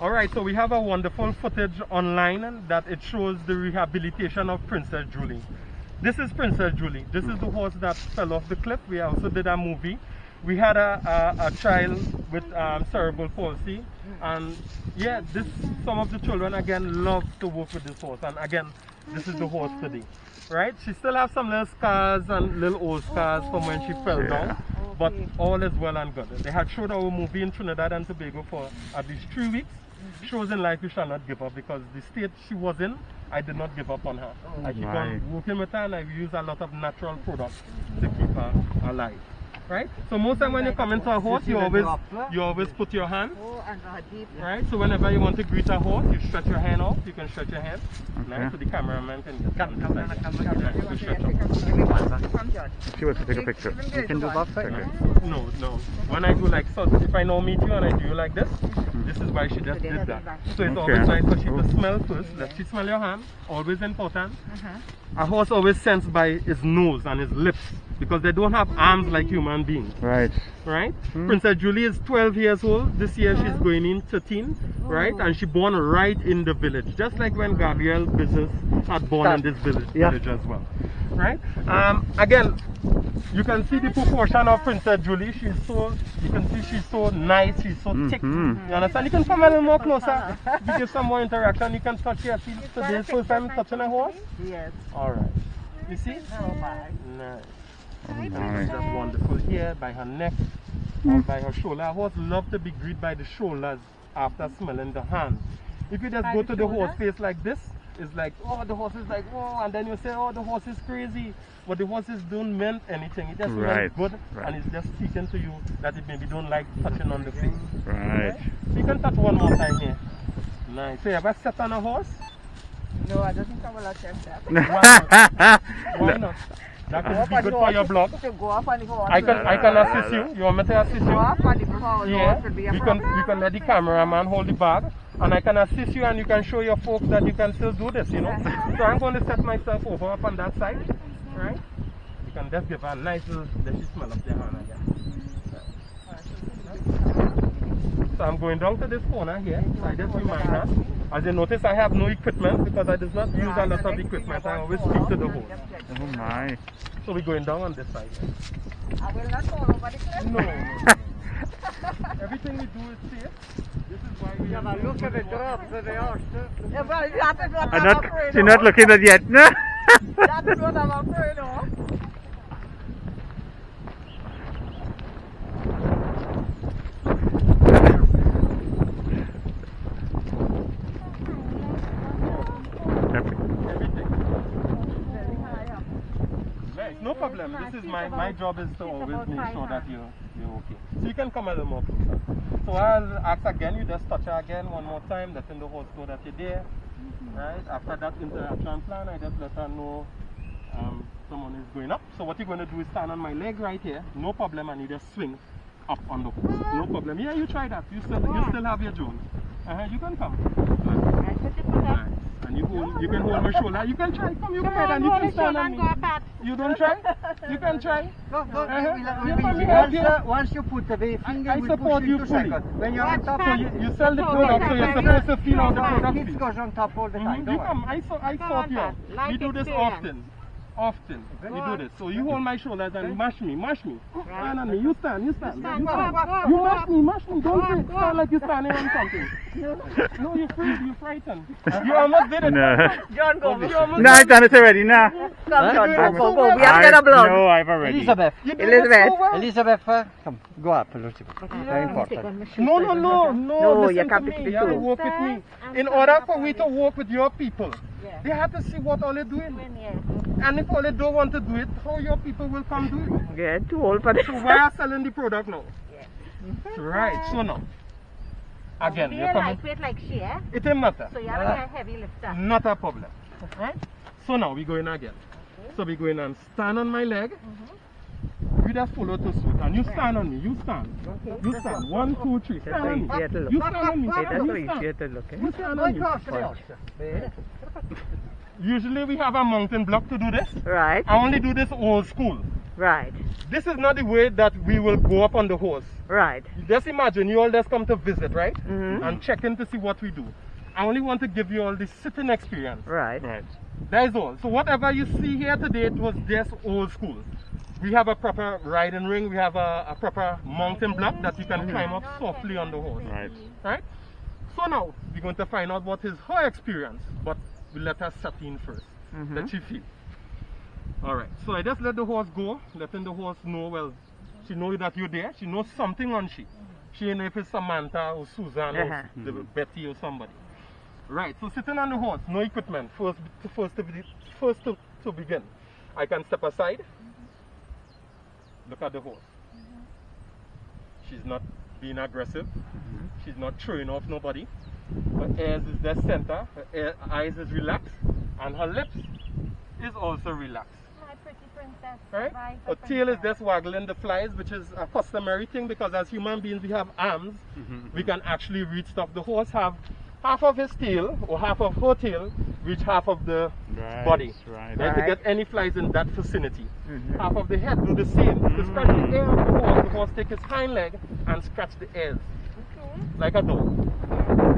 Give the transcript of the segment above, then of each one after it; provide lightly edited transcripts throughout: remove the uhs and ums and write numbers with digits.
All right, so we have a wonderful footage online that it shows the rehabilitation of Princess Julie. This is Princess Julie. This is the horse that fell off the cliff. We also did a movie. We had a child with cerebral palsy, and yeah, some of the children again love to work with this horse, and again, this is the horse today, right? She still has some little scars and little old scars from when she fell down, but all is well and good. They had showed our movie in Trinidad and Tobago for at least 3 weeks. Shows in life you shall not give up, because the state she was in, I did not give up on her. I keep on working with her, and I use a lot of natural products to keep her alive. Right? So most time when you come into a horse, you always put your hand. Right? So whenever you want to greet a horse, you stretch your hand out. You can stretch your hand. Okay. Right? So the cameraman can just come. She wants to take a picture. You can do both sides. No. When I do like so, if I now meet you and I do you like this, this is why she just did that. So it's always nice for she to smell first. Let she smell your hand. Always important. A horse always scents by his nose and his lips, because they don't have arms like human beings. Right. Right? Princess Julie is 12 years old. This year she's going in 13. Right? And she born right in the village. Just like when Gabriele Bissessar had born in this village as well. Right? Again, you can see the proportion of Princess Julie. You can see she's so nice, she's so thick. You understand? You can come a little more closer. You give some more interaction. You can touch your feet. Today's first time touching a horse? Yes. Alright. You see? Nice. Nice. Just wonderful here by her neck or by her shoulder. A horse loves to be greeted by the shoulders after smelling the hand. If you just go to the horse face like this, it's like, oh, the horse is like, oh, and then you say, oh, the horse is crazy. But the horses don't mean anything. It just smells good, and it's just speaking to you that it maybe don't like touching on the face. Right. So you can touch one more time here. Nice. So you ever sat on a horse? No, I don't think I will attempt that. Why not? That could be good for your blood. I can assist you. You want me to assist you? Yeah. We can let the cameraman hold the bag, and I can assist you, and you can show your folks that you can still do this, you know. So I'm going to set myself over up on that side, right? You can just give her a nice little, let you smell up their hand again. So I'm going down to this corner here. So I just remind her. As you notice, I have no equipment because I do not use a lot of equipment. I always speak to the horse. Oh my. So we're going down on this side. I will not fall over the cliff. No. Everything we do is safe. This is why we have a look at the drop. She's not looking at yet, no? That's what I'm afraid of. No problem. This is my job is to always make sure that you're okay. So you can come a little more closer. So I'll ask again, you just touch her again one more time, letting the horse know that you're there. Right? After that interaction plan, I just let her know someone is going up. So what you're going to do is stand on my leg right here, no problem, and you just swing up on the horse. No problem. Yeah, you try that. You still have your Jones. You can come. Right. And you can hold my shoulder. You can try. Come, you go ahead and you can stand on me. You don't try? You can try. Once you put the finger, I support you fully. When you're on top, so you sell the product, so you're supposed to feel how the product feels. It goes on top all the time. You come. I sort you out. We do this often. We do this. So you hold my shoulders and mash me. Stand on me. You stand. You mash me. Don't stand like you're standing on something. No, you're frightened. You almost did it. No. John, go. No, I've done it already, now. Come, John, go. We have to get a blood. No, I've already. Elizabeth, come, go up a little bit. Very important. No, you can't listen to me. You have to work with me. In order for me to work with your people, they have to see what all they're doing. And if all they don't want to do it, how your people will come do it? Yeah, too old for this. So why are selling the product now? Right, so now. Again, you're coming. Lightweight like she, eh? It doesn't matter. So you have a heavy lifter. Not a problem. Right? So now we go in again. So we go in and stand on my leg. You just follow to suit. And you stand on me. You stand. You stand. 1, 2, 3. Stand on me. You stand on me. You stand on me. Usually we have a mountain block to do this. Right. I only do this old school. Right. This is not the way that we will go up on the horse. Right. Just imagine you all just come to visit, right? Mm-hmm. And check in to see what we do. I only want to give you all the sitting experience. Right. Right. That is all. So whatever you see here today, it was just old school. We have a proper riding ring. We have a proper mountain block that you can climb up softly on the horse. Right. Right? So now, we're going to find out what is her experience. But we let her set in first. Let she feel. Alright, so I just let the horse go, letting the horse know, well, she knows that you're there. She knows something on she. She don't know if it's Samantha or Susan or the Betty or somebody. Right, so sitting on the horse, no equipment. First to begin, I can step aside. Look at the horse. She's not being aggressive. She's not throwing off nobody. Her ears is dead center. Her eyes is relaxed, and her lips is also relaxed. My pretty princess. Right? Bye, Her tail is just waggling the flies, which is a customary thing because as human beings we have arms. We can actually reach stuff. The horse have half of his tail or half of her tail reach half of the body. Right. To get any flies in that vicinity. Half of the head do the same. To scratch the ear of the horse take his hind leg and scratch the ears. Like a dog.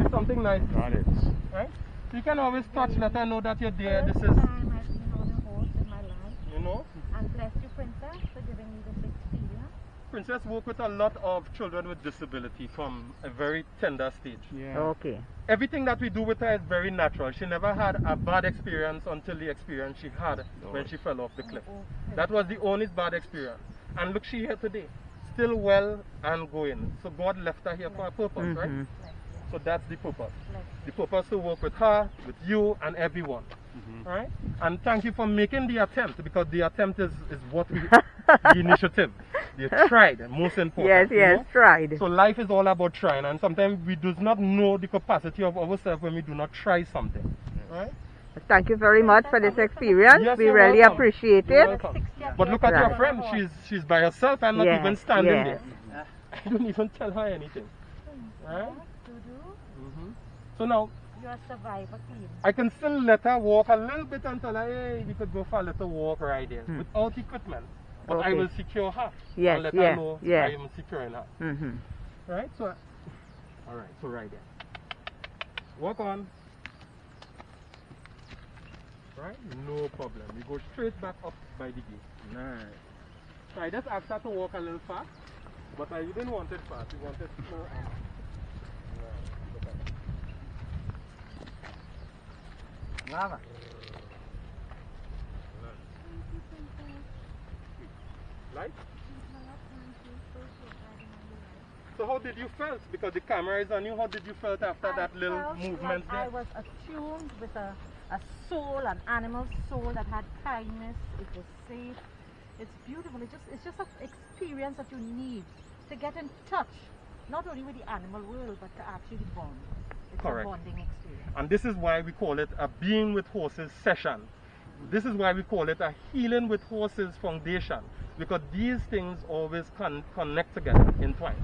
It's something nice. Got it. Right? So you can always touch, let her know that you're there. This is, First time I've been on a horse in my life. you know. And bless you, princess, for giving me this experience. Princess work with a lot of children with disability from a very tender stage. Yeah. Okay. Everything that we do with her is very natural. She never had a bad experience until the experience she had when she fell off the cliff. That was the only bad experience. And look, she here today, still well and going. So God left her here for a purpose, right? So that's the purpose. The purpose to work with her, with you, and everyone. All right? And thank you for making the attempt, because the attempt is what we, the initiative. You tried, most important. Yes, you yes, know? tried. So life is all about trying, and sometimes we do not know the capacity of ourselves when we do not try something. Right? Thank you very much for this experience. Yes, we you're really welcome. appreciate You're it. welcome. But look at your friend, she's by herself and not Yes, even standing yes. there. I don't even tell her anything. Right? Dudu, So now, you're a survivor queen. I can still let her walk a little bit until hey, we could go for a little walk right there without equipment. But I Okay. will secure her Yes, and let yeah, her know yeah. I am securing her. Right? So, alright, so right there. Walk on. Right? No problem. We go straight back up by the gate. Nice. So I just asked her to walk a little fast, but I didn't want it fast. We wanted slow and look at it. Lava. Light? So how did you felt? Because the camera is on you, how did you felt after that little felt movement like I there? was attuned with a soul, an animal soul that had kindness. It was safe. It's beautiful. It's just an experience that you need to get in touch, not only with the animal world, but to actually bond. It's Correct. a bonding experience. And this is why we call it a being with horses session. This is why we call it a healing with horses foundation, because these things always connect together, entwine.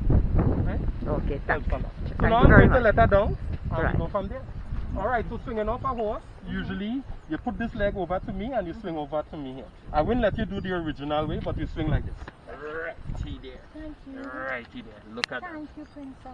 Right? Okay, thanks. So Thank now you I'm very going to much. let her down and Right. we go from there. Alright, so swinging off a horse, usually you put this leg over to me and you swing over to me here. I wouldn't let you do the original way, but you swing like this. Righty there. Thank you. Righty there. Look at that. Thank you, princess.